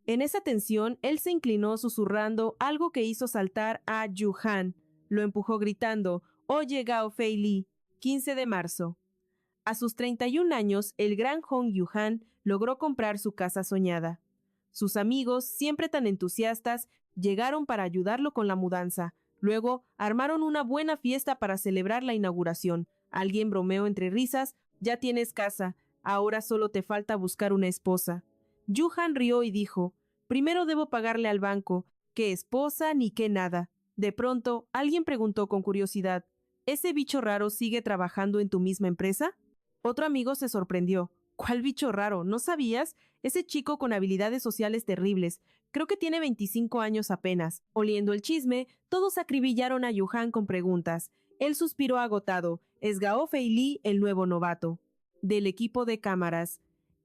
En esa tensión, él se inclinó susurrando algo que hizo saltar a Yu-han. Lo empujó gritando, «Oye Gao Fei Li, 15 de marzo». A sus 31 años, el gran Hong Yu-han logró comprar su casa soñada. Sus amigos, siempre tan entusiastas, llegaron para ayudarlo con la mudanza. Luego, armaron una buena fiesta para celebrar la inauguración. Alguien bromeó entre risas, «Ya tienes casa, ahora solo te falta buscar una esposa». Yu-han rió y dijo, «Primero debo pagarle al banco, qué esposa ni qué nada». De pronto, alguien preguntó con curiosidad, «¿Ese bicho raro sigue trabajando en tu misma empresa?». Otro amigo se sorprendió. «¿Cuál bicho raro? ¿No sabías? Ese chico con habilidades sociales terribles. Creo que tiene 25 años apenas». Oliendo el chisme, todos acribillaron a Yu-han con preguntas. Él suspiró agotado. «Es Gao Fei Li el nuevo novato». Del equipo de cámaras.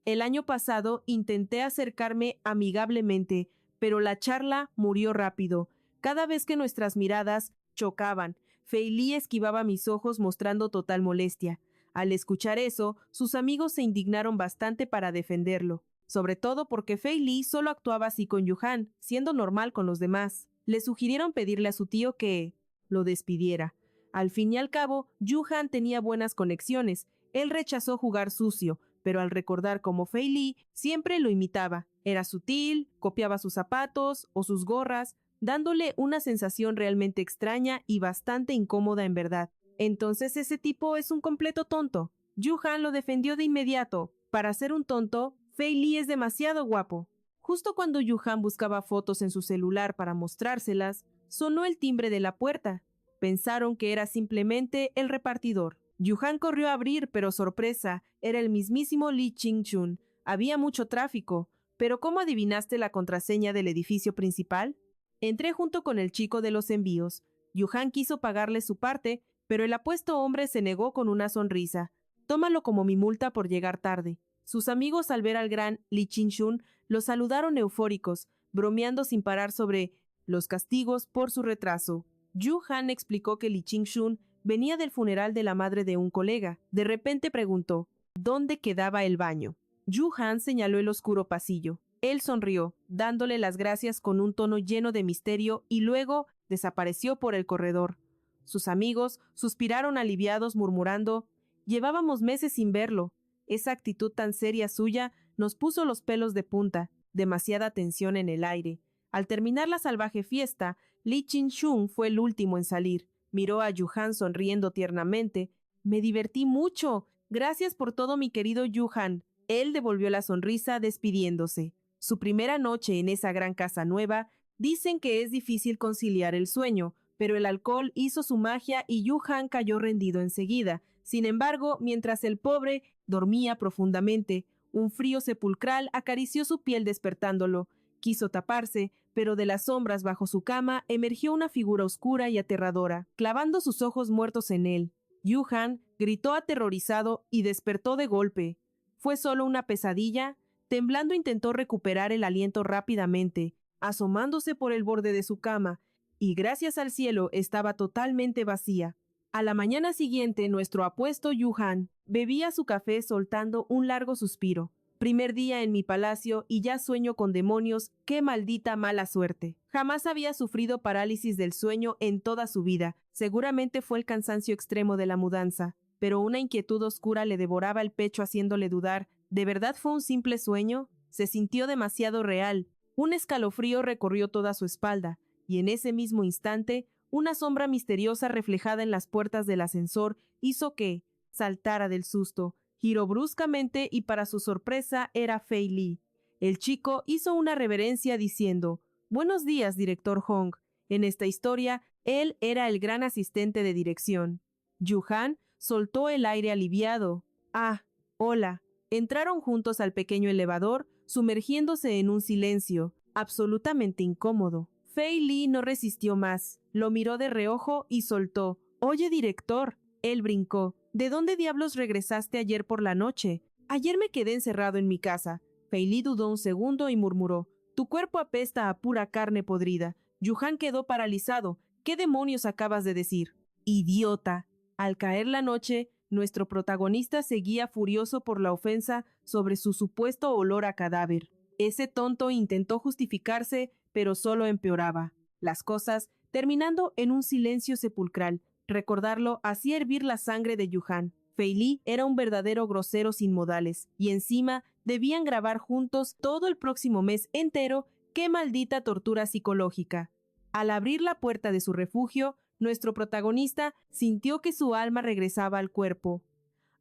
El año pasado intenté acercarme amigablemente, pero la charla murió rápido. Cada vez que nuestras miradas chocaban, Fei Li esquivaba mis ojos mostrando total molestia. Al escuchar eso, sus amigos se indignaron bastante para defenderlo, sobre todo porque Fei Li solo actuaba así con Yu-han, siendo normal con los demás. Le sugirieron pedirle a su tío que lo despidiera. Al fin y al cabo, Yu-han tenía buenas conexiones. Él rechazó jugar sucio, pero al recordar cómo Fei Li siempre lo imitaba. Era sutil, copiaba sus zapatos o sus gorras, dándole una sensación realmente extraña y bastante incómoda en verdad. Entonces ese tipo es un completo tonto. Yu-han lo defendió de inmediato. Para ser un tonto, Fei Li es demasiado guapo. Justo cuando Yu-han buscaba fotos en su celular para mostrárselas, sonó el timbre de la puerta. Pensaron que era simplemente el repartidor. Yu-han corrió a abrir, pero sorpresa, era el mismísimo Lee Ching-chun. Había mucho tráfico. ¿Pero cómo adivinaste la contraseña del edificio principal? Entré junto con el chico de los envíos. Yu-han quiso pagarle su parte, pero el apuesto hombre se negó con una sonrisa. Tómalo como mi multa por llegar tarde. Sus amigos al ver al gran Lee Ching-chun lo saludaron eufóricos, bromeando sin parar sobre los castigos por su retraso. Yu-han explicó que Lee Ching-chun venía del funeral de la madre de un colega. De repente preguntó, ¿dónde quedaba el baño? Yu-han señaló el oscuro pasillo. Él sonrió, dándole las gracias con un tono lleno de misterio y luego desapareció por el corredor. Sus amigos suspiraron aliviados murmurando, «Llevábamos meses sin verlo». Esa actitud tan seria suya nos puso los pelos de punta, demasiada tensión en el aire. Al terminar la salvaje fiesta, Lee Ching-chun fue el último en salir. Miró a Yu-han sonriendo tiernamente. «Me divertí mucho. Gracias por todo, mi querido Yu-han». Él devolvió la sonrisa despidiéndose. Su primera noche en esa gran casa nueva, dicen que es difícil conciliar el sueño, pero el alcohol hizo su magia y Yu-han cayó rendido enseguida. Sin embargo, mientras el pobre dormía profundamente, un frío sepulcral acarició su piel despertándolo. Quiso taparse, pero de las sombras bajo su cama emergió una figura oscura y aterradora, clavando sus ojos muertos en él. Yu-han gritó aterrorizado y despertó de golpe. ¿Fue solo una pesadilla? Temblando intentó recuperar el aliento rápidamente, asomándose por el borde de su cama, y gracias al cielo estaba totalmente vacía. A la mañana siguiente, nuestro apuesto Yu-han bebía su café soltando un largo suspiro. «Primer día en mi palacio y ya sueño con demonios, qué maldita mala suerte». Jamás había sufrido parálisis del sueño en toda su vida. Seguramente fue el cansancio extremo de la mudanza, pero una inquietud oscura le devoraba el pecho haciéndole dudar. ¿De verdad fue un simple sueño? Se sintió demasiado real. Un escalofrío recorrió toda su espalda, y en ese mismo instante, una sombra misteriosa reflejada en las puertas del ascensor hizo que saltara del susto. Giró bruscamente y para su sorpresa era Fei Li. El chico hizo una reverencia diciendo, «Buenos días, director Hong». En esta historia, él era el gran asistente de dirección. Yu-han soltó el aire aliviado. «Ah, hola». Entraron juntos al pequeño elevador, sumergiéndose en un silencio absolutamente incómodo. Fei Li no resistió más, lo miró de reojo y soltó, «Oye, director». Él brincó. «¿De dónde diablos regresaste ayer por la noche?» «Ayer me quedé encerrado en mi casa». Fei Li dudó un segundo y murmuró, «Tu cuerpo apesta a pura carne podrida». Yu-han quedó paralizado. «¿Qué demonios acabas de decir?» «Idiota». Al caer la noche, nuestro protagonista seguía furioso por la ofensa sobre su supuesto olor a cadáver. Ese tonto intentó justificarse, pero solo empeoraba las cosas, terminando en un silencio sepulcral. Recordarlo hacía hervir la sangre de Yuhan. Fei Li era un verdadero grosero sin modales, y encima debían grabar juntos todo el próximo mes entero. ¡Qué maldita tortura psicológica! Al abrir la puerta de su refugio, nuestro protagonista sintió que su alma regresaba al cuerpo.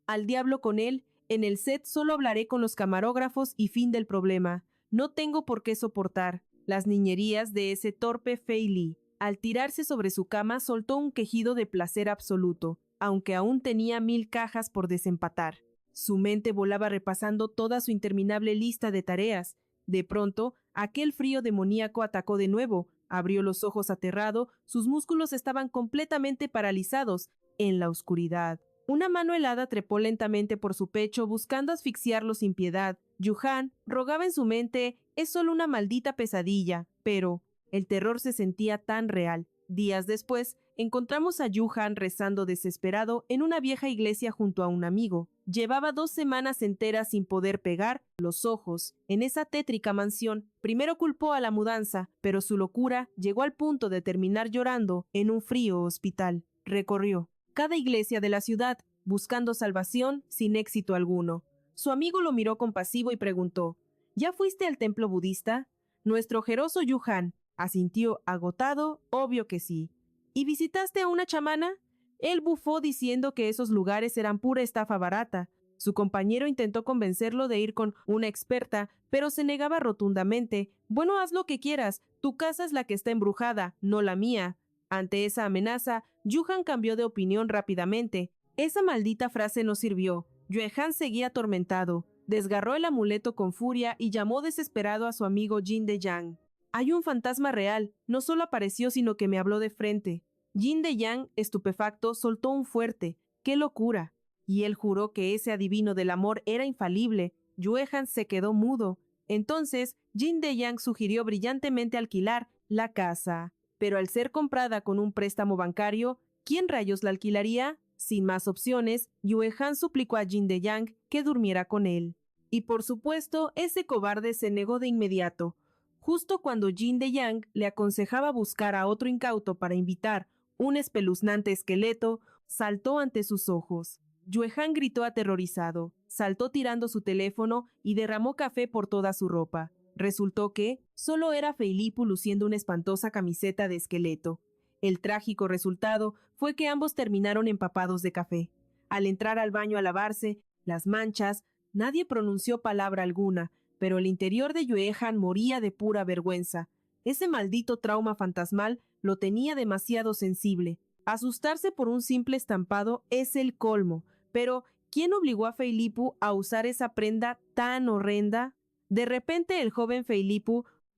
Al diablo con él, en el set solo hablaré con los camarógrafos y fin del problema. No tengo por qué soportar las niñerías de ese torpe Fei Li. Al tirarse sobre su cama soltó un quejido de placer absoluto, aunque aún tenía 1000 cajas por desempatar. Su mente volaba repasando toda su interminable lista de tareas. De pronto, aquel frío demoníaco atacó de nuevo. Abrió los ojos aterrado, sus músculos estaban completamente paralizados. En la oscuridad, una mano helada trepó lentamente por su pecho buscando asfixiarlo sin piedad. Yuhan rogaba en su mente, es solo una maldita pesadilla, pero el terror se sentía tan real. Días después, encontramos a Yuhan rezando desesperado en una vieja iglesia junto a un amigo. Llevaba 2 semanas enteras sin poder pegar los ojos en esa tétrica mansión. Primero culpó a la mudanza, pero su locura llegó al punto de terminar llorando en un frío hospital. Recorrió cada iglesia de la ciudad, buscando salvación sin éxito alguno. Su amigo lo miró compasivo y preguntó, ¿ya fuiste al templo budista? Nuestro ojeroso Yuhan asintió agotado, obvio que sí. ¿Y visitaste a una chamana? Él bufó diciendo que esos lugares eran pura estafa barata. Su compañero intentó convencerlo de ir con una experta, pero se negaba rotundamente. Bueno, haz lo que quieras, tu casa es la que está embrujada, no la mía. Ante esa amenaza, Yuhan cambió de opinión rápidamente. Esa maldita frase no sirvió. Yuhan seguía atormentado. Desgarró el amuleto con furia y llamó desesperado a su amigo Jin de Yang. Hay un fantasma real. No solo apareció, sino que me habló de frente. Jin de Yang, estupefacto, soltó un fuerte. ¡Qué locura! Y él juró que ese adivino del amor era infalible. Yuhan se quedó mudo. Entonces, Jin de Yang sugirió brillantemente alquilar la casa. Pero al ser comprada con un préstamo bancario, ¿quién rayos la alquilaría? Sin más opciones, Yuhan suplicó a Jin de Yang que durmiera con él. Y por supuesto, ese cobarde se negó de inmediato. Justo cuando Jin de Yang le aconsejaba buscar a otro incauto para invitar un espeluznante esqueleto, saltó ante sus ojos. Yuhan gritó aterrorizado, saltó tirando su teléfono y derramó café por toda su ropa. Resultó que solo era Fei Li luciendo una espantosa camiseta de esqueleto. El trágico resultado fue que ambos terminaron empapados de café. Al entrar al baño a lavarse, las manchas, nadie pronunció palabra alguna, pero el interior de Yuhan moría de pura vergüenza. Ese maldito trauma fantasmal lo tenía demasiado sensible. Asustarse por un simple estampado es el colmo, pero ¿quién obligó a Fei Li a usar esa prenda tan horrenda? De repente el joven Fei Li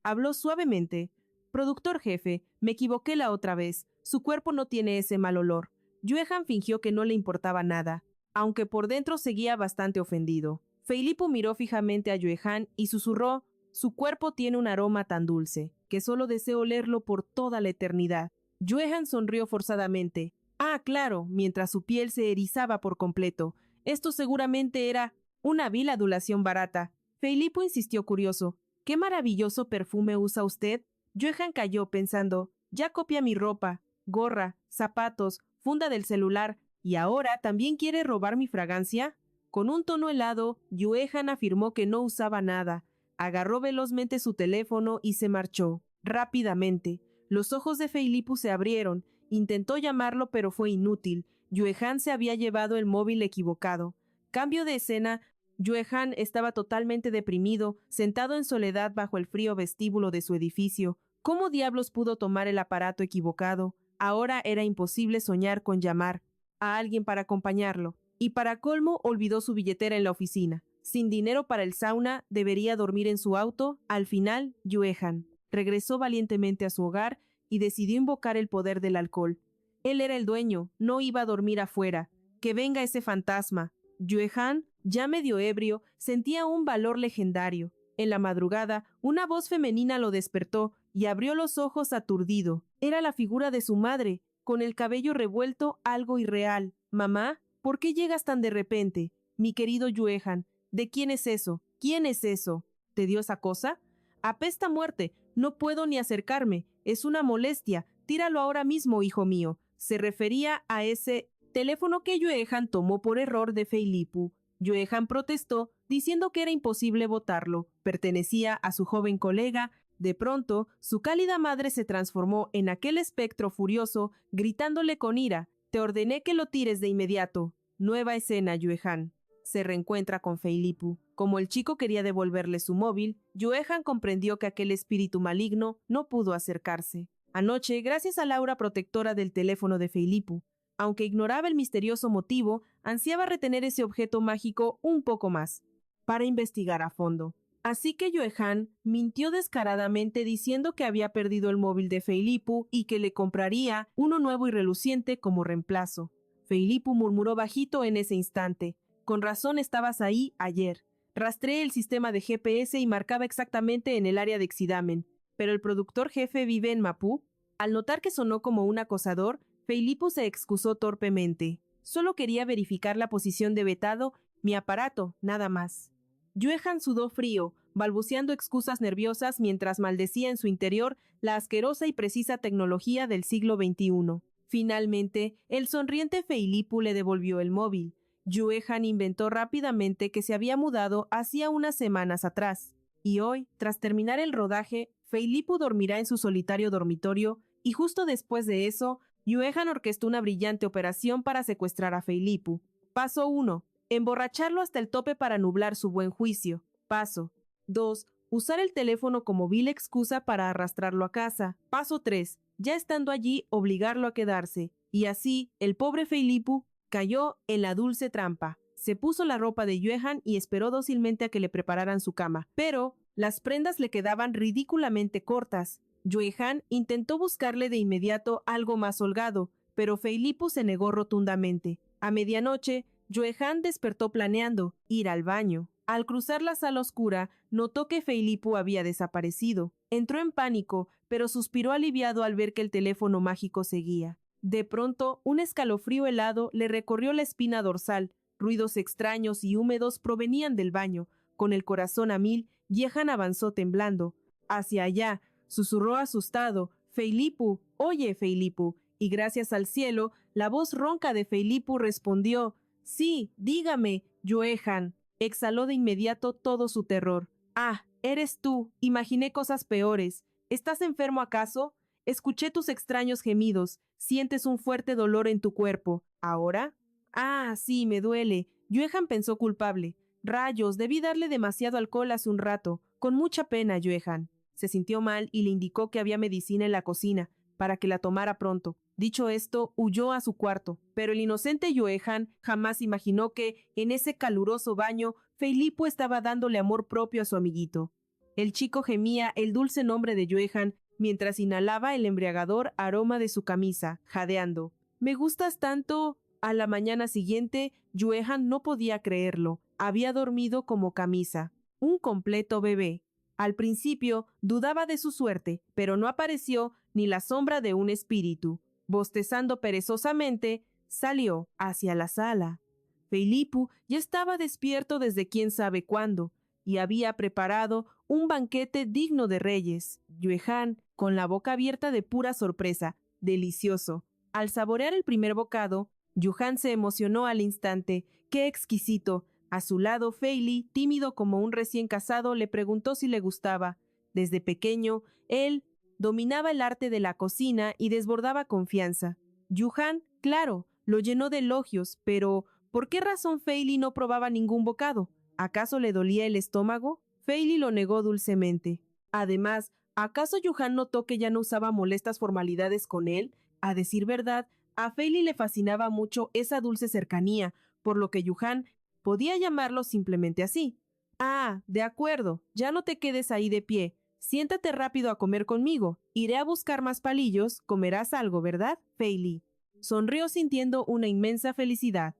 habló suavemente. Productor jefe, me equivoqué la otra vez. Su cuerpo no tiene ese mal olor. Yuhan fingió que no le importaba nada, aunque por dentro seguía bastante ofendido. Fei Li miró fijamente a Yuhan y susurró, su cuerpo tiene un aroma tan dulce, que solo deseo olerlo por toda la eternidad. Yuhan sonrió forzadamente. Ah, claro, mientras su piel se erizaba por completo. Esto seguramente era una vil adulación barata. Fei Li insistió curioso. ¿Qué maravilloso perfume usa usted? Yuhan calló pensando, ya copia mi ropa, gorra, zapatos, funda del celular, ¿y ahora también quiere robar mi fragancia? Con un tono helado, Yuhan afirmó que no usaba nada. Agarró velozmente su teléfono y se marchó. Rápidamente. Los ojos de Fei Li se abrieron. Intentó llamarlo, pero fue inútil. Yuhan se había llevado el móvil equivocado. Cambio de escena. Yuhan estaba totalmente deprimido, sentado en soledad bajo el frío vestíbulo de su edificio. ¿Cómo diablos pudo tomar el aparato equivocado? Ahora era imposible soñar con llamar a alguien para acompañarlo. Y para colmo, olvidó su billetera en la oficina. Sin dinero para el sauna, debería dormir en su auto. Al final, Yuhan regresó valientemente a su hogar y decidió invocar el poder del alcohol. Él era el dueño, no iba a dormir afuera. ¡Que venga ese fantasma! Yuhan, ya medio ebrio, sentía un valor legendario. En la madrugada, una voz femenina lo despertó y abrió los ojos aturdido. Era la figura de su madre, con el cabello revuelto, algo irreal. «Mamá, ¿por qué llegas tan de repente? Mi querido Yuhan, ¿de quién es eso? ¿Quién es eso?» ¿Te dio esa cosa? Apesta a muerte. No puedo ni acercarme. Es una molestia. Tíralo ahora mismo, hijo mío. Se refería a ese teléfono que Yuehan tomó por error de Feilipu. Yuehan protestó, diciendo que era imposible botarlo. Pertenecía a su joven colega. De pronto, su cálida madre se transformó en aquel espectro furioso, gritándole con ira: «Te ordené que lo tires de inmediato». Nueva escena, Yuehan. Se reencuentra con Feilipu. Como el chico quería devolverle su móvil, Yuehan comprendió que aquel espíritu maligno no pudo acercarse. Anoche, gracias a la aura protectora del teléfono de Feilipu, aunque ignoraba el misterioso motivo, ansiaba retener ese objeto mágico un poco más, para investigar a fondo. Así que Yuehan mintió descaradamente diciendo que había perdido el móvil de Feilipu y que le compraría uno nuevo y reluciente como reemplazo. Feilipu murmuró bajito en ese instante: «Con razón estabas ahí ayer. Rastreé el sistema de GPS y marcaba exactamente en el área de Xidamen. Pero el productor jefe vive en Mapú». Al notar que sonó como un acosador, Feilipu se excusó torpemente. «Solo quería verificar la posición de vetado, mi aparato, nada más». Yuehan sudó frío, balbuceando excusas nerviosas mientras maldecía en su interior la asquerosa y precisa tecnología del siglo XXI. Finalmente, el sonriente Feilipu le devolvió el móvil. Yuehan inventó rápidamente que se había mudado hacía unas semanas atrás. Y hoy, tras terminar el rodaje, Feilipu dormirá en su solitario dormitorio, y justo después de eso, Yuehan orquestó una brillante operación para secuestrar a Feilipu. Paso 1. Emborracharlo hasta el tope para nublar su buen juicio. Paso 2. Usar el teléfono como vil excusa para arrastrarlo a casa. Paso 3. Ya estando allí, obligarlo a quedarse. Y así, el pobre Feilipu cayó en la dulce trampa. Se puso la ropa de Yuehan y esperó dócilmente a que le prepararan su cama. Pero las prendas le quedaban ridículamente cortas. Yuehan intentó buscarle de inmediato algo más holgado, pero Feilipu se negó rotundamente. A medianoche, Yuehan despertó planeando ir al baño. Al cruzar la sala oscura, notó que Feilipu había desaparecido. Entró en pánico, pero suspiró aliviado al ver que el teléfono mágico seguía. De pronto, un escalofrío helado le recorrió la espina dorsal. Ruidos extraños y húmedos provenían del baño. Con el corazón a mil, Yuehan avanzó temblando. Hacia allá, susurró asustado: «Feilipu, oye, Feilipu». Y gracias al cielo, la voz ronca de Feilipu respondió: «Sí, dígame, Yuehan». Exhaló de inmediato todo su terror. «Ah, eres tú. Imaginé cosas peores. ¿Estás enfermo acaso? Escuché tus extraños gemidos. Sientes un fuerte dolor en tu cuerpo. ¿Ahora?» «Ah, sí, me duele». Yuehan pensó culpable. «Rayos, debí darle demasiado alcohol hace un rato. Con mucha pena, Yuehan». Se sintió mal y le indicó que había medicina en la cocina, para que la tomara pronto. Dicho esto, huyó a su cuarto, pero el inocente Yuehan jamás imaginó que, en ese caluroso baño, Feilipu estaba dándole amor propio a su amiguito. El chico gemía el dulce nombre de Yuehan mientras inhalaba el embriagador aroma de su camisa, jadeando. «Me gustas tanto». A la mañana siguiente, Yuehan no podía creerlo. Había dormido como camisa. Un completo bebé. Al principio dudaba de su suerte, pero no apareció ni la sombra de un espíritu. Bostezando perezosamente, salió hacia la sala. Feilipu ya estaba despierto desde quién sabe cuándo, y había preparado un banquete digno de reyes. Yuehan, con la boca abierta de pura sorpresa, delicioso. Al saborear el primer bocado, Yuehan se emocionó al instante. ¡Qué exquisito! A su lado, Feili, tímido como un recién casado, le preguntó si le gustaba. Desde pequeño, él dominaba el arte de la cocina y desbordaba confianza. Yuehan, claro, lo llenó de elogios, pero ¿por qué razón Feili no probaba ningún bocado? ¿Acaso le dolía el estómago? Feili lo negó dulcemente. Además, ¿acaso Yuehan notó que ya no usaba molestas formalidades con él? A decir verdad, a Feili le fascinaba mucho esa dulce cercanía, por lo que Yuehan podía llamarlo simplemente así. «Ah, de acuerdo, ya no te quedes ahí de pie. Siéntate rápido a comer conmigo. Iré a buscar más palillos. Comerás algo, ¿verdad, Feili?» Sonrió sintiendo una inmensa felicidad.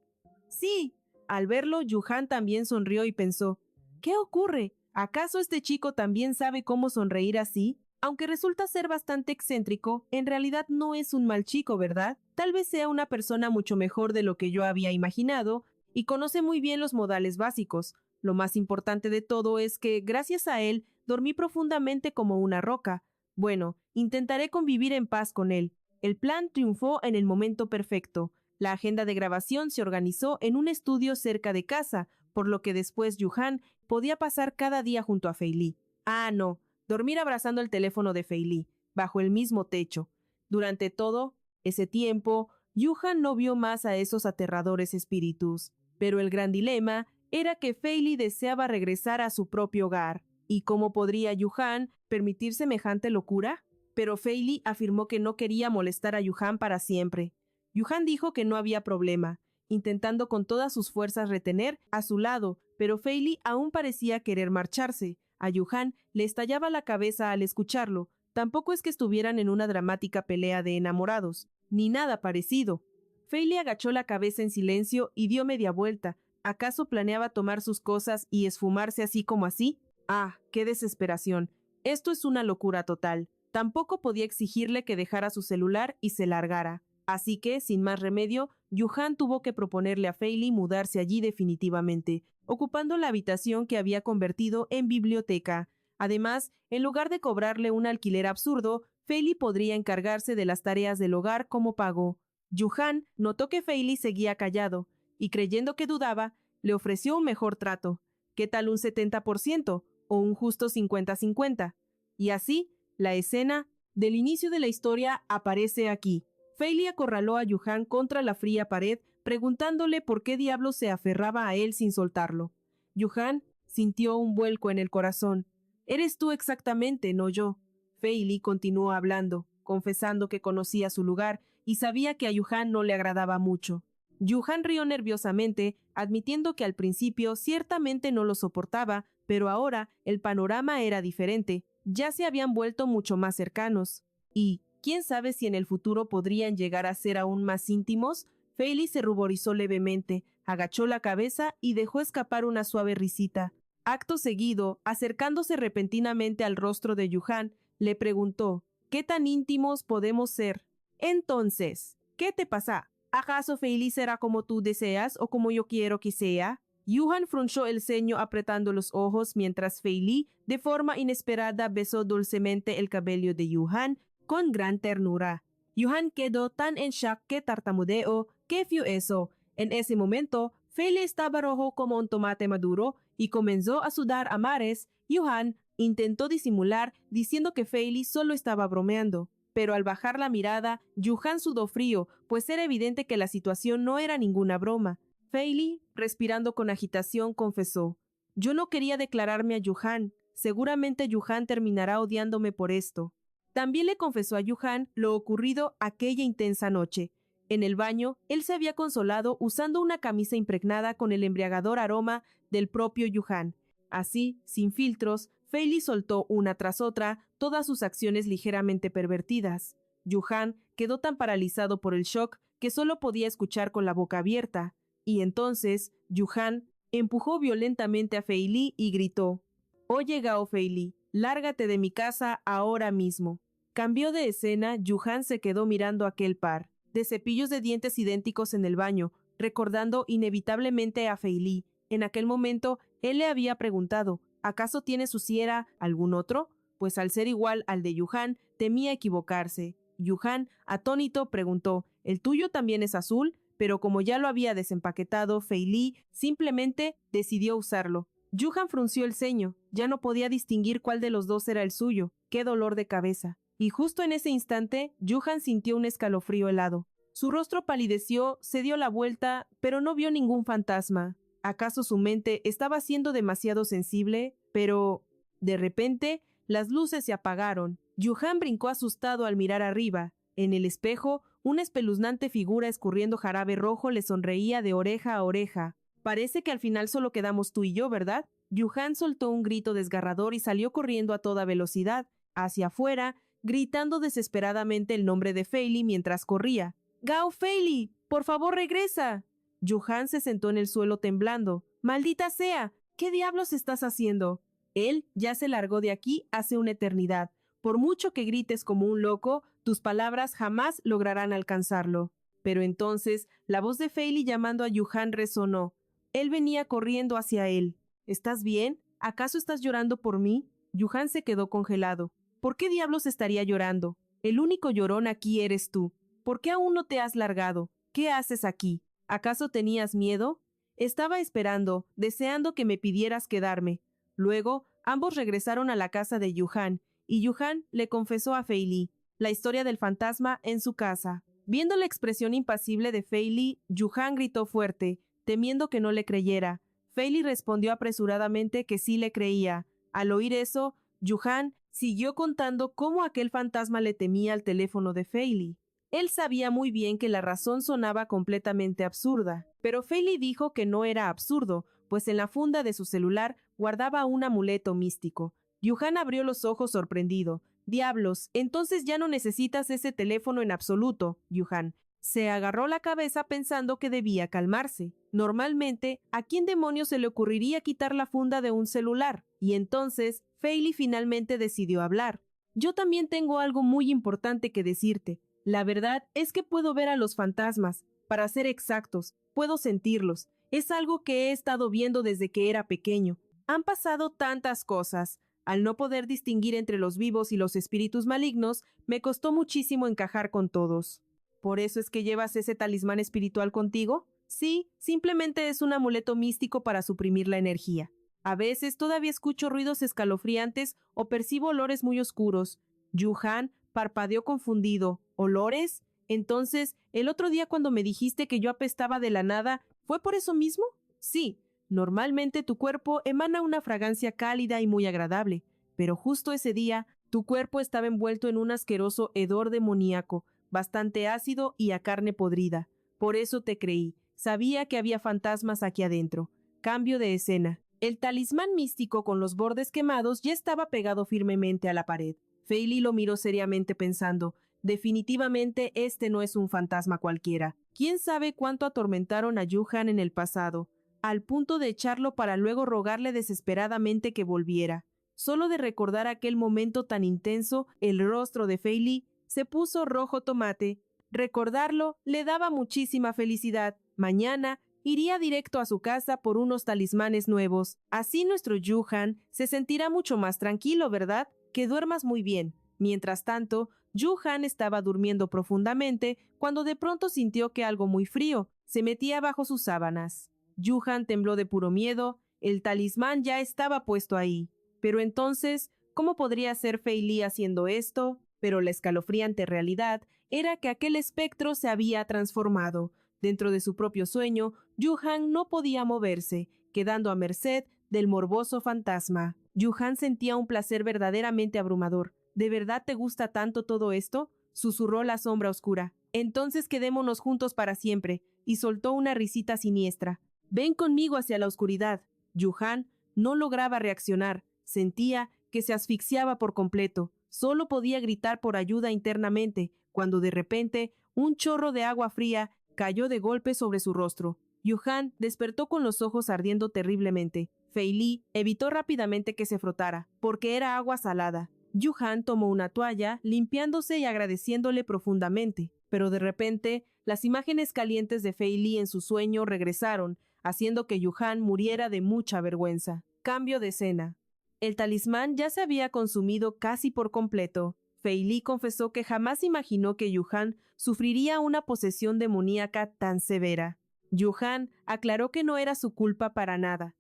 «Sí». Al verlo, Yuehan también sonrió y pensó: «¿Qué ocurre? ¿Acaso este chico también sabe cómo sonreír así? Aunque resulta ser bastante excéntrico, en realidad no es un mal chico, ¿verdad? Tal vez sea una persona mucho mejor de lo que yo había imaginado y conoce muy bien los modales básicos. Lo más importante de todo es que, gracias a él, dormí profundamente como una roca. Bueno, intentaré convivir en paz con él. El plan triunfó en el momento perfecto. La agenda de grabación se organizó en un estudio cerca de casa, por lo que después Yuhan podía pasar cada día junto a Fei Li. Ah, no, dormir abrazando el teléfono de Fei Li, bajo el mismo techo. Durante todo ese tiempo, Yuhan no vio más a esos aterradores espíritus. Pero el gran dilema era que Fei Li deseaba regresar a su propio hogar. ¿Y cómo podría Yuhan permitir semejante locura? Pero Fei Li afirmó que no quería molestar a Yuhan para siempre. Yuhan dijo que no había problema, intentando con todas sus fuerzas retener a su lado, pero Fei Li aún parecía querer marcharse. A Yuhan le estallaba la cabeza al escucharlo. Tampoco es que estuvieran en una dramática pelea de enamorados, ni nada parecido. Fei Li agachó la cabeza en silencio y dio media vuelta. ¿Acaso planeaba tomar sus cosas y esfumarse así como así? Ah, qué desesperación. Esto es una locura total. Tampoco podía exigirle que dejara su celular y se largara. Así que, sin más remedio, Yuhan tuvo que proponerle a Fei Li mudarse allí definitivamente, ocupando la habitación que había convertido en biblioteca. Además, en lugar de cobrarle un alquiler absurdo, Fei Li podría encargarse de las tareas del hogar como pago. Yuhan notó que Fei Li seguía callado, y creyendo que dudaba, le ofreció un mejor trato. ¿Qué tal un 70% o un justo 50-50? Y así, la escena del inicio de la historia aparece aquí. Fei Li acorraló a Yuhan contra la fría pared, preguntándole por qué diablos se aferraba a él sin soltarlo. Yuhan sintió un vuelco en el corazón. «Eres tú exactamente, no yo». Fei Li continuó hablando, confesando que conocía su lugar y sabía que a Yuhan no le agradaba mucho. Yuhan rió nerviosamente, admitiendo que al principio ciertamente no lo soportaba, pero ahora el panorama era diferente. Ya se habían vuelto mucho más cercanos. Y, ¿quién sabe si en el futuro podrían llegar a ser aún más íntimos? Fei Li se ruborizó levemente, agachó la cabeza y dejó escapar una suave risita. Acto seguido, acercándose repentinamente al rostro de Yuhan, le preguntó, ¿qué tan íntimos podemos ser? Entonces, ¿qué te pasa? ¿Acaso Fei Li será como tú deseas o como yo quiero que sea? Yuhan frunció el ceño apretando los ojos mientras Fei Li, de forma inesperada, besó dulcemente el cabello de Yuhan con gran ternura. Yuhan quedó tan en shock que tartamudeó. ¿Qué fue eso? En ese momento, Fei Li estaba rojo como un tomate maduro y comenzó a sudar a mares. Yuhan intentó disimular diciendo que Fei Li solo estaba bromeando. Pero al bajar la mirada, Yuhan sudó frío, pues era evidente que la situación no era ninguna broma. Fei Li, respirando con agitación, confesó, «Yo no quería declararme a Yuhan. Seguramente Yuhan terminará odiándome por esto». También le confesó a Yuhan lo ocurrido aquella intensa noche. En el baño, él se había consolado usando una camisa impregnada con el embriagador aroma del propio Yuhan. Así, sin filtros, Fei Li soltó una tras otra todas sus acciones ligeramente pervertidas. Yuhan quedó tan paralizado por el shock que solo podía escuchar con la boca abierta. Y entonces, Yuhan empujó violentamente a Fei Li y gritó, «Oye, Gao Fei Li, lárgate de mi casa ahora mismo». Cambió de escena. Yuhan se quedó mirando aquel par de cepillos de dientes idénticos en el baño, recordando inevitablemente a Fei Li. En aquel momento, él le había preguntado, ¿acaso tiene su siera algún otro? Pues al ser igual al de Yuhan, temía equivocarse. Yuhan, atónito, preguntó, ¿el tuyo también es azul? Pero como ya lo había desempaquetado, Fei Li simplemente decidió usarlo. Yuhan frunció el ceño. Ya no podía distinguir cuál de los dos era el suyo. ¡Qué dolor de cabeza! Y justo en ese instante, Yuhan sintió un escalofrío helado. Su rostro palideció, se dio la vuelta, pero no vio ningún fantasma. ¿Acaso su mente estaba siendo demasiado sensible? Pero, de repente, las luces se apagaron. Yuhan brincó asustado al mirar arriba. En el espejo, una espeluznante figura escurriendo jarabe rojo le sonreía de oreja a oreja. «Parece que al final solo quedamos tú y yo, ¿verdad?» Yuhan soltó un grito desgarrador y salió corriendo a toda velocidad, hacia afuera, gritando desesperadamente el nombre de Fei Li mientras corría. «¡Gao Fei Li! ¡Por favor, regresa!» Yuhan se sentó en el suelo temblando. «¡Maldita sea! ¿Qué diablos estás haciendo?» Él ya se largó de aquí hace una eternidad. Por mucho que grites como un loco, tus palabras jamás lograrán alcanzarlo. Pero entonces la voz de Fei Li llamando a Yuhan resonó. Él venía corriendo hacia él. ¿Estás bien? ¿Acaso estás llorando por mí? Yuhan se quedó congelado. ¿Por qué diablos estaría llorando? El único llorón aquí eres tú. ¿Por qué aún no te has largado? ¿Qué haces aquí? ¿Acaso tenías miedo? Estaba esperando, deseando que me pidieras quedarme. Luego, ambos regresaron a la casa de Yuhan, y Yuhan le confesó a Fei Li la historia del fantasma en su casa. Viendo la expresión impasible de Fei Li, Yuhan gritó fuerte, temiendo que no le creyera. Fei Li respondió apresuradamente que sí le creía. Al oír eso, Yuhan siguió contando cómo aquel fantasma le temía al teléfono de Fei Li. Él sabía muy bien que la razón sonaba completamente absurda, pero Fei Li dijo que no era absurdo, pues en la funda de su celular guardaba un amuleto místico. Yuhan abrió los ojos sorprendido. «Diablos, entonces ya no necesitas ese teléfono en absoluto, Yuhan». Se agarró la cabeza pensando que debía calmarse. Normalmente, ¿a quién demonios se le ocurriría quitar la funda de un celular? Y entonces, Fei Li finalmente decidió hablar. «Yo también tengo algo muy importante que decirte. La verdad es que puedo ver a los fantasmas. Para ser exactos, puedo sentirlos. Es algo que he estado viendo desde que era pequeño. Han pasado tantas cosas. Al no poder distinguir entre los vivos y los espíritus malignos, me costó muchísimo encajar con todos». ¿Por eso es que llevas ese talismán espiritual contigo? Sí, simplemente es un amuleto místico para suprimir la energía. A veces todavía escucho ruidos escalofriantes o percibo olores muy oscuros. Yuhan parpadeó confundido. ¿Olores? Entonces, el otro día cuando me dijiste que yo apestaba de la nada, ¿fue por eso mismo? Sí, normalmente tu cuerpo emana una fragancia cálida y muy agradable, pero justo ese día, tu cuerpo estaba envuelto en un asqueroso hedor demoníaco, bastante ácido y a carne podrida. Por eso te creí. Sabía que había fantasmas aquí adentro. Cambio de escena. El talismán místico con los bordes quemados ya estaba pegado firmemente a la pared. Fei Li lo miró seriamente pensando, definitivamente este no es un fantasma cualquiera. ¿Quién sabe cuánto atormentaron a Yuhan en el pasado, al punto de echarlo para luego rogarle desesperadamente que volviera? Solo de recordar aquel momento tan intenso, el rostro de Fei Li se puso rojo tomate. Recordarlo le daba muchísima felicidad. Mañana iría directo a su casa por unos talismanes nuevos. Así nuestro Yuhan se sentirá mucho más tranquilo, ¿verdad? Que duermas muy bien. Mientras tanto, Yuhan estaba durmiendo profundamente cuando de pronto sintió que algo muy frío se metía bajo sus sábanas. Yuhan tembló de puro miedo. El talismán ya estaba puesto ahí. Pero entonces, ¿cómo podría ser Fei Li haciendo esto? Pero la escalofriante realidad era que aquel espectro se había transformado. Dentro de su propio sueño, Yuhan no podía moverse, quedando a merced del morboso fantasma. Yuhan sentía un placer verdaderamente abrumador. ¿De verdad te gusta tanto todo esto?, susurró la sombra oscura. Entonces quedémonos juntos para siempre, y soltó una risita siniestra. Ven conmigo hacia la oscuridad. Yuhan no lograba reaccionar. Sentía que se asfixiaba por completo. Solo podía gritar por ayuda internamente, cuando de repente un chorro de agua fría cayó de golpe sobre su rostro. Yuhan despertó con los ojos ardiendo terriblemente. Fei Li evitó rápidamente que se frotara, porque era agua salada. Yuhan tomó una toalla, limpiándose y agradeciéndole profundamente, pero de repente las imágenes calientes de Fei Li en su sueño regresaron, haciendo que Yuhan muriera de mucha vergüenza. Cambio de escena. El talismán ya se había consumido casi por completo. Fei Li confesó que jamás imaginó que Yuhan sufriría una posesión demoníaca tan severa. Yuhan aclaró que no era su culpa para nada,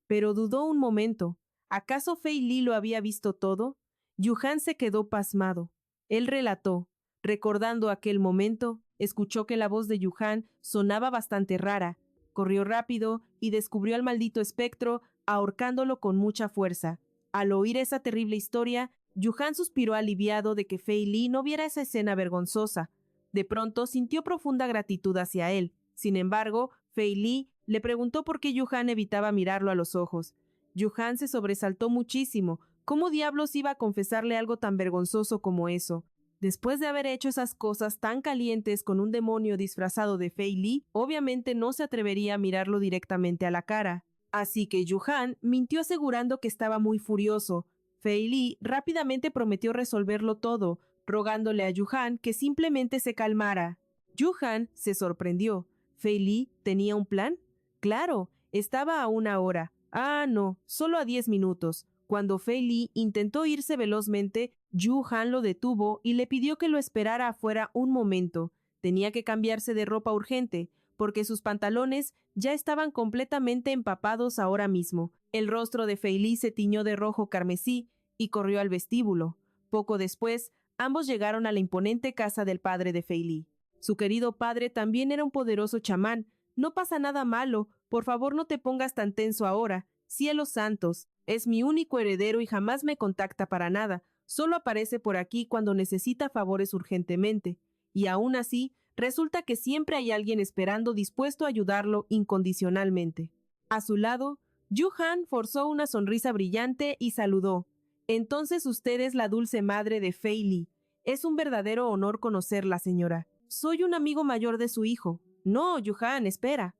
pero dudó un momento. ¿Acaso Fei Li lo había visto todo? Yuhan se quedó pasmado. Él relató. Recordando aquel momento, escuchó que la voz de Yuhan sonaba bastante rara. Corrió rápido y descubrió al maldito espectro ahorcándolo con mucha fuerza. Al oír esa terrible historia, Yuhan suspiró aliviado de que Fei Li no viera esa escena vergonzosa. De pronto sintió profunda gratitud hacia él. Sin embargo, Fei Li le preguntó por qué Yuhan evitaba mirarlo a los ojos. Yuhan se sobresaltó muchísimo. ¿Cómo diablos iba a confesarle algo tan vergonzoso como eso? Después de haber hecho esas cosas tan calientes con un demonio disfrazado de Fei Li, obviamente no se atrevería a mirarlo directamente a la cara. Así que Yuhan mintió asegurando que estaba muy furioso. Fei Li rápidamente prometió resolverlo todo, rogándole a Yuhan que simplemente se calmara. Yuhan se sorprendió. ¿Fei Li tenía un plan? Claro, estaba a una hora. Ah, no, solo a 10 minutos. Cuando Fei Li intentó irse velozmente, Yu Han lo detuvo y le pidió que lo esperara afuera un momento. Tenía que cambiarse de ropa urgente, porque sus pantalones ya estaban completamente empapados ahora mismo. El rostro de Fei Li se tiñó de rojo carmesí y corrió al vestíbulo. Poco después, ambos llegaron a la imponente casa del padre de Fei Li. Su querido padre también era un poderoso chamán. No pasa nada malo, por favor no te pongas tan tenso ahora. Cielos santos, es mi único heredero y jamás me contacta para nada. Solo aparece por aquí cuando necesita favores urgentemente. Y aún así, resulta que siempre hay alguien esperando dispuesto a ayudarlo incondicionalmente. A su lado, Yu Han forzó una sonrisa brillante y saludó. Entonces usted es la dulce madre de Fei Li. Es un verdadero honor conocerla, señora. Soy un amigo mayor de su hijo. No, Yu Han, espera.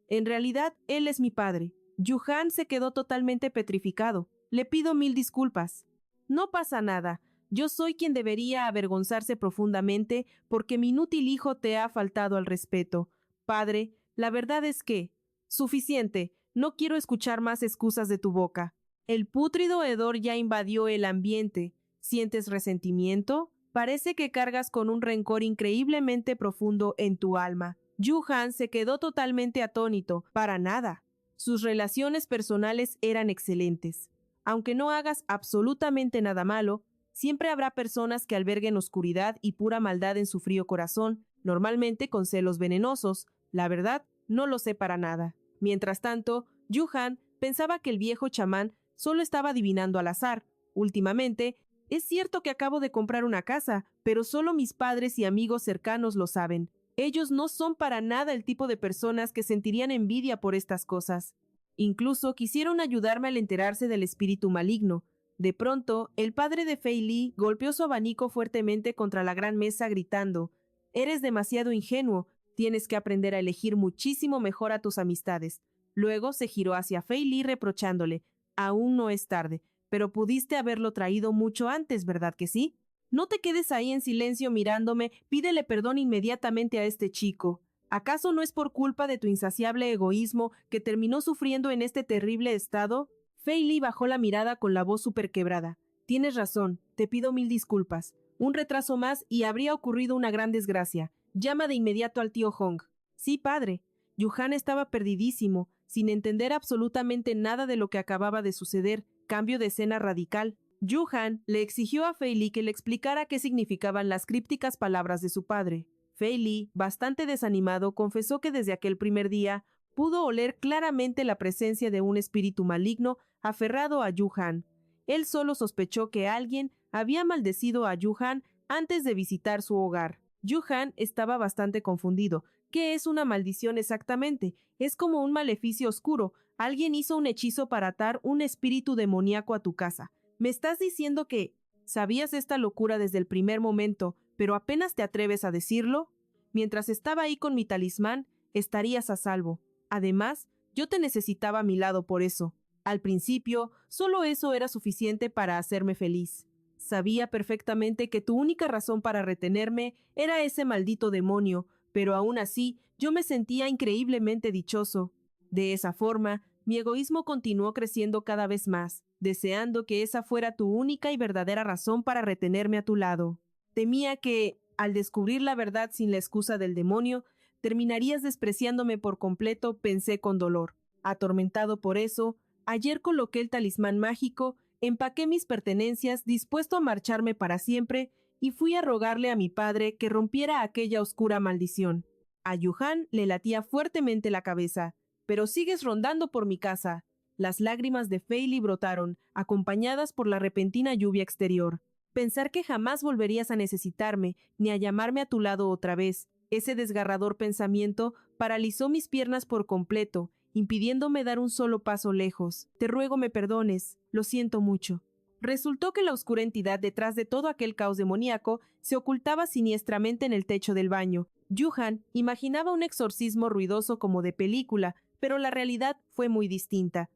En realidad, él es mi padre. Yu Han se quedó totalmente petrificado. Le pido 1000 disculpas. No pasa nada. Yo soy quien debería avergonzarse profundamente porque mi inútil hijo te ha faltado al respeto. Padre, la verdad es que... Suficiente. No quiero escuchar más excusas de tu boca. El pútrido hedor ya invadió el ambiente. ¿Sientes resentimiento? Parece que cargas con un rencor increíblemente profundo en tu alma. Yu Han se quedó totalmente atónito. Para nada. Sus relaciones personales eran excelentes. Aunque no hagas absolutamente nada malo, siempre habrá personas que alberguen oscuridad y pura maldad en su frío corazón, normalmente con celos venenosos. La verdad, no lo sé para nada. Mientras tanto, Yu Han pensaba que el viejo chamán solo estaba adivinando al azar. Últimamente, es cierto que acabo de comprar una casa, pero solo mis padres y amigos cercanos lo saben. Ellos no son para nada el tipo de personas que sentirían envidia por estas cosas. Incluso quisieron ayudarme al enterarse del espíritu maligno. De pronto, el padre de Fei Li golpeó su abanico fuertemente contra la gran mesa gritando: «Eres demasiado ingenuo, tienes que aprender a elegir muchísimo mejor a tus amistades». Luego se giró hacia Fei Li reprochándole: «Aún no es tarde, pero pudiste haberlo traído mucho antes, ¿verdad que sí? No te quedes ahí en silencio mirándome, pídele perdón inmediatamente a este chico. ¿Acaso no es por culpa de tu insaciable egoísmo que terminó sufriendo en este terrible estado?» Fei Li bajó la mirada con la voz superquebrada. «Tienes razón, te pido 1000 disculpas. Un retraso más y habría ocurrido una gran desgracia. Llama de inmediato al tío Hong». «Sí, padre». Yu Han estaba perdidísimo, sin entender absolutamente nada de lo que acababa de suceder. Cambio de escena radical. Yu Han le exigió a Fei Li que le explicara qué significaban las crípticas palabras de su padre. Fei Li, bastante desanimado, confesó que desde aquel primer día pudo oler claramente la presencia de un espíritu maligno aferrado a Yu Han. Él solo sospechó que alguien había maldecido a Yu Han antes de visitar su hogar. Yu Han estaba bastante confundido. ¿Qué es una maldición exactamente? Es como un maleficio oscuro. Alguien hizo un hechizo para atar un espíritu demoníaco a tu casa. ¿Me estás diciendo que sabías esta locura desde el primer momento, pero apenas te atreves a decirlo? Mientras estaba ahí con mi talismán, estarías a salvo. Además, yo te necesitaba a mi lado por eso. Al principio, solo eso era suficiente para hacerme feliz. Sabía perfectamente que tu única razón para retenerme era ese maldito demonio, pero aún así yo me sentía increíblemente dichoso. De esa forma, mi egoísmo continuó creciendo cada vez más, deseando que esa fuera tu única y verdadera razón para retenerme a tu lado. Temía que, al descubrir la verdad sin la excusa del demonio, terminarías despreciándome por completo, pensé con dolor. Atormentado por eso, ayer coloqué el talismán mágico, empaqué mis pertenencias, dispuesto a marcharme para siempre, y fui a rogarle a mi padre que rompiera aquella oscura maldición. A Yu Han le latía fuertemente la cabeza. «Pero sigues rondando por mi casa». Las lágrimas de Fei Li brotaron, acompañadas por la repentina lluvia exterior. Pensar que jamás volverías a necesitarme, ni a llamarme a tu lado otra vez. Ese desgarrador pensamiento paralizó mis piernas por completo, impidiéndome dar un solo paso lejos. «Te ruego me perdones. Lo siento mucho». Resultó que la oscura entidad detrás de todo aquel caos demoníaco se ocultaba siniestramente en el techo del baño. Yu Han imaginaba un exorcismo ruidoso como de película, pero la realidad fue muy distinta.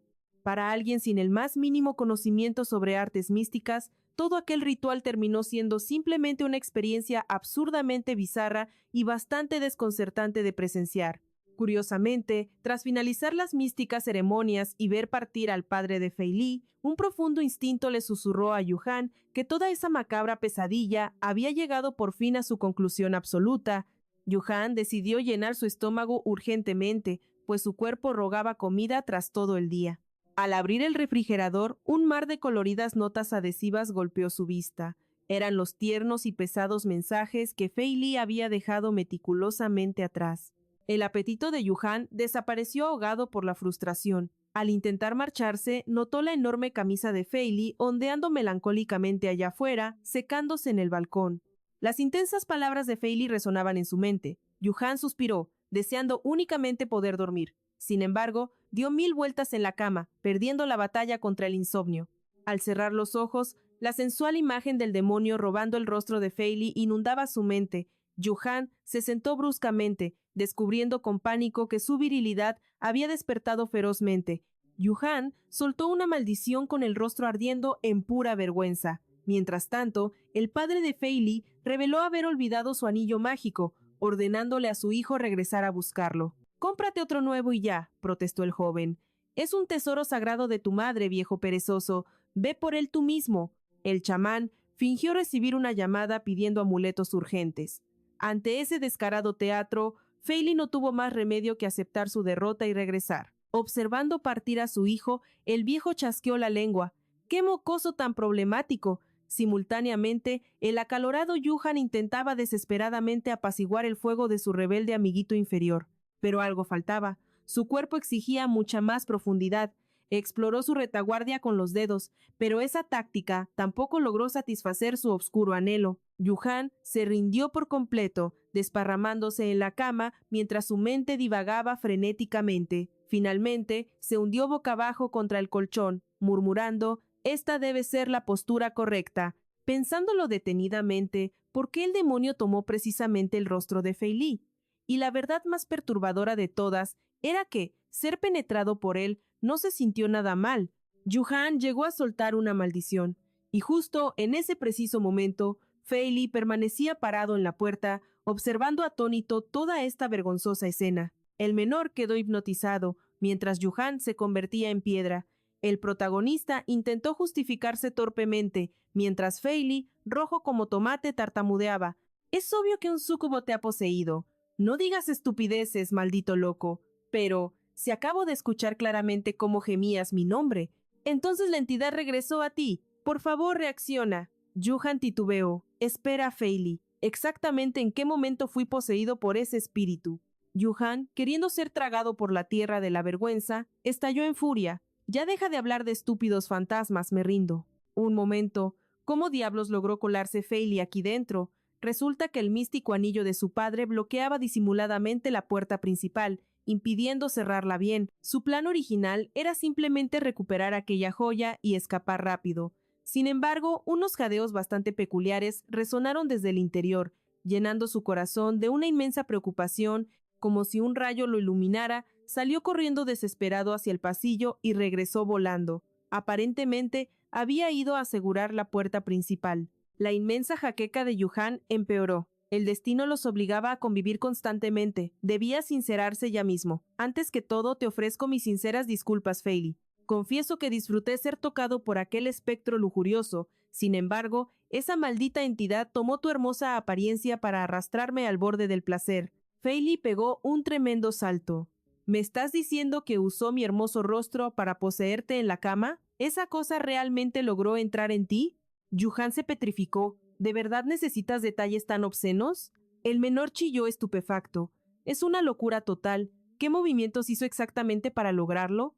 Para alguien sin el más mínimo conocimiento sobre artes místicas, todo aquel ritual terminó siendo simplemente una experiencia absurdamente bizarra y bastante desconcertante de presenciar. Curiosamente, tras finalizar las místicas ceremonias y ver partir al padre de Fei Li, un profundo instinto le susurró a Yuhan que toda esa macabra pesadilla había llegado por fin a su conclusión absoluta. Yuhan decidió llenar su estómago urgentemente, pues su cuerpo rogaba comida tras todo el día. Al abrir el refrigerador, un mar de coloridas notas adhesivas golpeó su vista. Eran los tiernos y pesados mensajes que Fei Li había dejado meticulosamente atrás. El apetito de Yuhan desapareció ahogado por la frustración. Al intentar marcharse, notó la enorme camisa de Fei Li ondeando melancólicamente allá afuera, secándose en el balcón. Las intensas palabras de Fei Li resonaban en su mente. Yuhan suspiró, deseando únicamente poder dormir. Sin embargo, dio 1000 vueltas en la cama, perdiendo la batalla contra el insomnio. Al cerrar los ojos, la sensual imagen del demonio robando el rostro de Fei Li inundaba su mente. Yuhan se sentó bruscamente, descubriendo con pánico que su virilidad había despertado ferozmente. Yuhan soltó una maldición con el rostro ardiendo en pura vergüenza. Mientras tanto, el padre de Fei Li reveló haber olvidado su anillo mágico, ordenándole a su hijo regresar a buscarlo. «Cómprate otro nuevo y ya», protestó el joven. «Es un tesoro sagrado de tu madre, viejo perezoso. Ve por él tú mismo». El chamán fingió recibir una llamada pidiendo amuletos urgentes. Ante ese descarado teatro, Fei Li no tuvo más remedio que aceptar su derrota y regresar. Observando partir a su hijo, el viejo chasqueó la lengua. ¡Qué mocoso tan problemático! Simultáneamente, el acalorado Yuhan intentaba desesperadamente apaciguar el fuego de su rebelde amiguito inferior. Pero algo faltaba. Su cuerpo exigía mucha más profundidad. Exploró su retaguardia con los dedos, pero esa táctica tampoco logró satisfacer su oscuro anhelo. Yuhan se rindió por completo, desparramándose en la cama mientras su mente divagaba frenéticamente. Finalmente, se hundió boca abajo contra el colchón, murmurando: «Esta debe ser la postura correcta». Pensándolo detenidamente, ¿por qué el demonio tomó precisamente el rostro de Fei Li? Y la verdad más perturbadora de todas era que ser penetrado por él no se sintió nada mal. Yuhan llegó a soltar una maldición, y justo en ese preciso momento, Fei Li permanecía parado en la puerta, observando atónito toda esta vergonzosa escena. El menor quedó hipnotizado, mientras Yuhan se convertía en piedra. El protagonista intentó justificarse torpemente, mientras Fei Li, rojo como tomate, tartamudeaba: «Es obvio que un súcubo te ha poseído. No digas estupideces, maldito loco. Pero si acabo de escuchar claramente cómo gemías mi nombre, entonces la entidad regresó a ti. Por favor, reacciona». Yuhan titubeó. «Espera, Fei Li. ¿Exactamente en qué momento fui poseído por ese espíritu?» Yuhan, queriendo ser tragado por la tierra de la vergüenza, estalló en furia. «Ya deja de hablar de estúpidos fantasmas, me rindo». Un momento. ¿Cómo diablos logró colarse Fei Li aquí dentro? Resulta que el místico anillo de su padre bloqueaba disimuladamente la puerta principal, impidiendo cerrarla bien. Su plan original era simplemente recuperar aquella joya y escapar rápido. Sin embargo, unos jadeos bastante peculiares resonaron desde el interior, llenando su corazón de una inmensa preocupación. Como si un rayo lo iluminara, salió corriendo desesperado hacia el pasillo y regresó volando. Aparentemente, había ido a asegurar la puerta principal. La inmensa jaqueca de Yuhan empeoró. El destino los obligaba a convivir constantemente. Debía sincerarse ya mismo. «Antes que todo, te ofrezco mis sinceras disculpas, Fei Li. Confieso que disfruté ser tocado por aquel espectro lujurioso. Sin embargo, esa maldita entidad tomó tu hermosa apariencia para arrastrarme al borde del placer». Fei Li pegó un tremendo salto. «¿Me estás diciendo que usó mi hermoso rostro para poseerte en la cama? ¿Esa cosa realmente logró entrar en ti?» Yuhan se petrificó. ¿De verdad necesitas detalles tan obscenos? El menor chilló estupefacto. «Es una locura total. ¿Qué movimientos hizo exactamente para lograrlo?»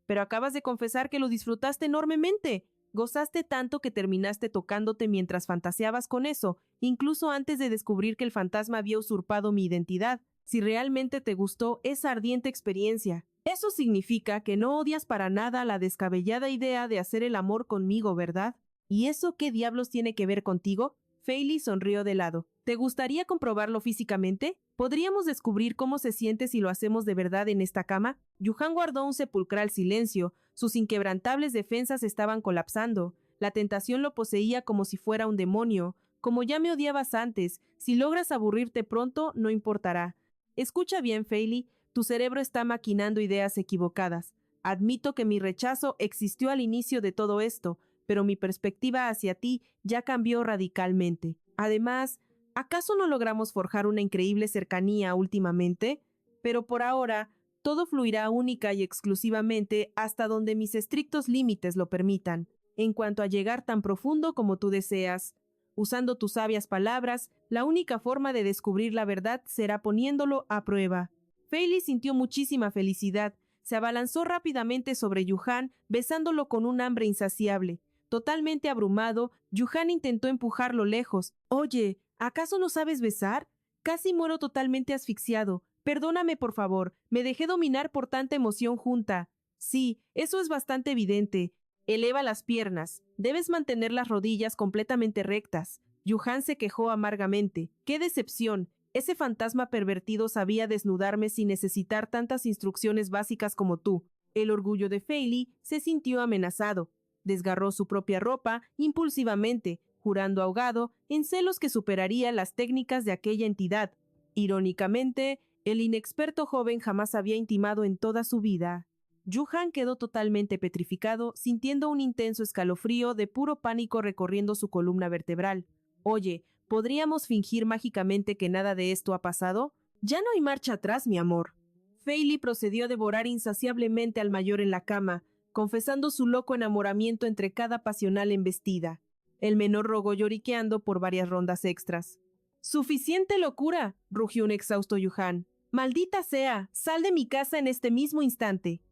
Pero acabas de confesar que lo disfrutaste enormemente. Gozaste tanto que terminaste tocándote mientras fantaseabas con eso, incluso antes de descubrir que el fantasma había usurpado mi identidad. Si realmente te gustó esa ardiente experiencia, eso significa que no odias para nada la descabellada idea de hacer el amor conmigo, ¿verdad? ¿Y eso qué diablos tiene que ver contigo?» Fei Li sonrió de lado. «¿Te gustaría comprobarlo físicamente? ¿Podríamos descubrir cómo se siente si lo hacemos de verdad en esta cama?» Yuhan guardó un sepulcral silencio. Sus inquebrantables defensas estaban colapsando. La tentación lo poseía como si fuera un demonio. «Como ya me odiabas antes, si logras aburrirte pronto, no importará. Escucha bien, Feili, tu cerebro está maquinando ideas equivocadas. Admito que mi rechazo existió al inicio de todo esto, pero mi perspectiva hacia ti ya cambió radicalmente. Además, ¿acaso no logramos forjar una increíble cercanía últimamente? Pero por ahora, todo fluirá única y exclusivamente hasta donde mis estrictos límites lo permitan, en cuanto a llegar tan profundo como tú deseas. Usando tus sabias palabras, la única forma de descubrir la verdad será poniéndolo a prueba. Feili sintió muchísima felicidad. Se abalanzó rápidamente sobre Yuhan, besándolo con un hambre insaciable. Totalmente abrumado, Yuhan intentó empujarlo lejos. «Oye, ¿acaso no sabes besar? Casi muero totalmente asfixiado. Perdóname, por favor. Me dejé dominar por tanta emoción junta». «Sí, eso es bastante evidente. Eleva las piernas. Debes mantener las rodillas completamente rectas». Yuhan se quejó amargamente. «¡Qué decepción! Ese fantasma pervertido sabía desnudarme sin necesitar tantas instrucciones básicas como tú». El orgullo de Feili se sintió amenazado. Desgarró su propia ropa impulsivamente, jurando ahogado en celos que superaría las técnicas de aquella entidad. Irónicamente, el inexperto joven jamás había intimado en toda su vida. Yuhan quedó totalmente petrificado, sintiendo un intenso escalofrío de puro pánico recorriendo su columna vertebral. «Oye, ¿podríamos fingir mágicamente que nada de esto ha pasado? Ya no hay marcha atrás, mi amor». Feili procedió a devorar insaciablemente al mayor en la cama, confesando su loco enamoramiento entre cada pasional embestida. El menor rogó lloriqueando por varias rondas extras. «¡Suficiente locura!», rugió un exhausto Yuhan. «¡Maldita sea! ¡Sal de mi casa en este mismo instante!».